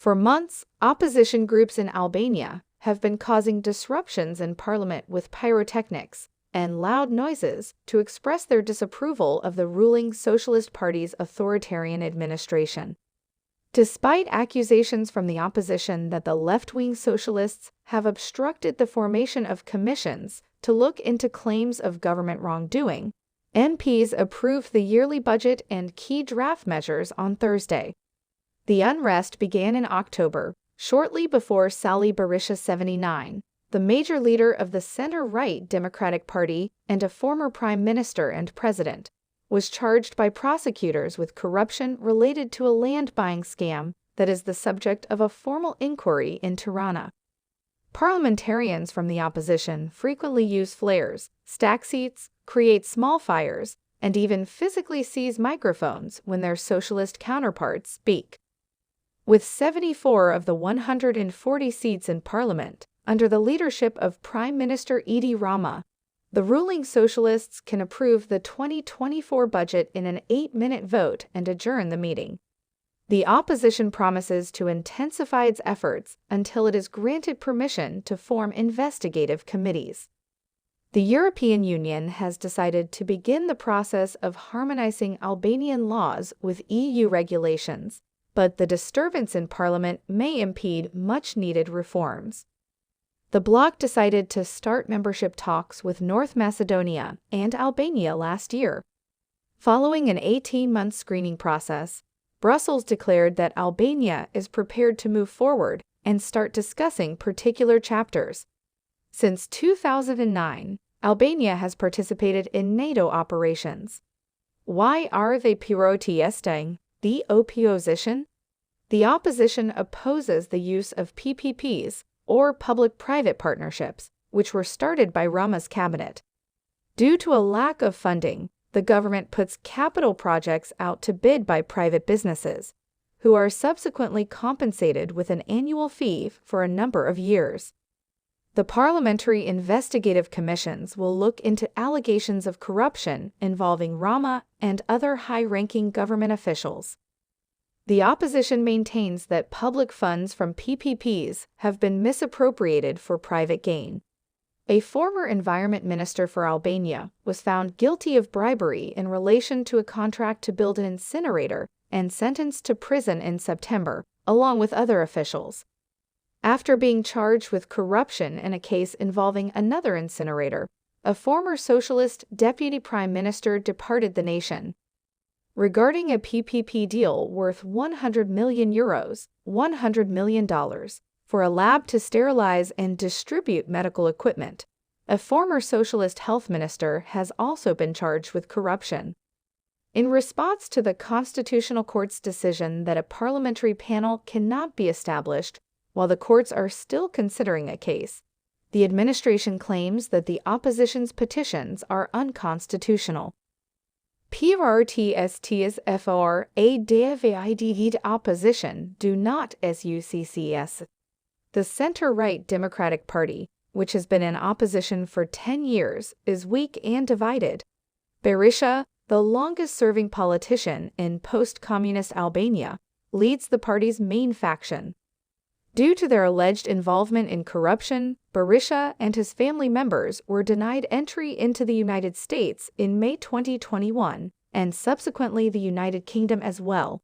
For months, opposition groups in Albania have been causing disruptions in parliament with pyrotechnics and loud noises to express their disapproval of the ruling Socialist Party's authoritarian administration. Despite accusations from the opposition that the left-wing socialists have obstructed the formation of commissions to look into claims of government wrongdoing, MPs approved the yearly budget and key draft measures on Thursday. The unrest began in October, shortly before Sali Berisha 79, the major leader of the center-right Democratic Party and a former prime minister and president, was charged by prosecutors with corruption related to a land-buying scam that is the subject of a formal inquiry in Tirana. Parliamentarians from the opposition frequently use flares, stack seats, create small fires, and even physically seize microphones when their socialist counterparts speak. With 74 of the 140 seats in parliament, under the leadership of Prime Minister Edi Rama, the ruling socialists can approve the 2024 budget in an 8-minute vote and adjourn the meeting. The opposition promises to intensify its efforts until it is granted permission to form investigative committees. The European Union has decided to begin the process of harmonizing Albanian laws with EU regulations, but the disturbance in parliament may impede much-needed reforms. The bloc decided to start membership talks with North Macedonia and Albania last year. Following an 18-month screening process, Brussels declared that Albania is prepared to move forward and start discussing particular chapters. Since 2009, Albania has participated in NATO operations. Why are they protesting the opposition? The opposition opposes the use of PPPs, or public-private partnerships, which were started by Rama's cabinet. Due to a lack of funding, the government puts capital projects out to bid by private businesses, who are subsequently compensated with an annual fee for a number of years. The parliamentary investigative commissions will look into allegations of corruption involving Rama and other high-ranking government officials. The opposition maintains that public funds from PPPs have been misappropriated for private gain. A former environment minister for Albania was found guilty of bribery in relation to a contract to build an incinerator and sentenced to prison in September, along with other officials. After being charged with corruption in a case involving another incinerator, a former socialist deputy prime minister departed the nation. Regarding a PPP deal worth €100 million, $100 million, for a lab to sterilize and distribute medical equipment, a former socialist health minister has also been charged with corruption. In response to the Constitutional Court's decision that a parliamentary panel cannot be established while the courts are still considering a case, the administration claims that the opposition's petitions are unconstitutional. PRTSTS a David opposition do not SUCCS. The center-right Democratic Party, which has been in opposition for 10 years, is weak and divided. Berisha, the longest-serving politician in post-communist Albania, leads the party's main faction. Due to their alleged involvement in corruption, Berisha and his family members were denied entry into the United States in May 2021 and subsequently the United Kingdom as well.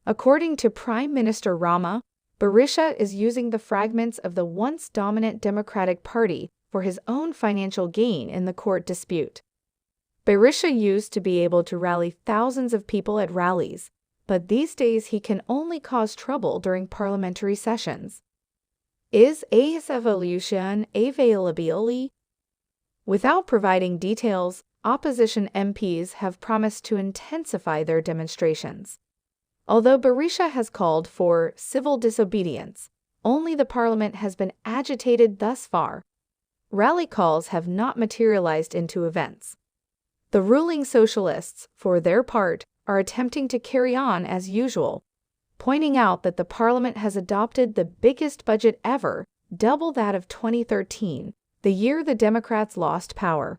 According to Prime Minister Rama, Berisha is using the fragments of the once dominant Democratic Party for his own financial gain in the court dispute. Berisha used to be able to rally thousands of people at rallies, but these days he can only cause trouble during parliamentary sessions. Is AS evolution available? Without providing details, opposition MPs have promised to intensify their demonstrations. Although Berisha has called for civil disobedience, only the parliament has been agitated thus far. Rally calls have not materialized into events. The ruling socialists, for their part, are attempting to carry on as usual, pointing out that the parliament has adopted the biggest budget ever, double that of 2013, the year the Democrats lost power.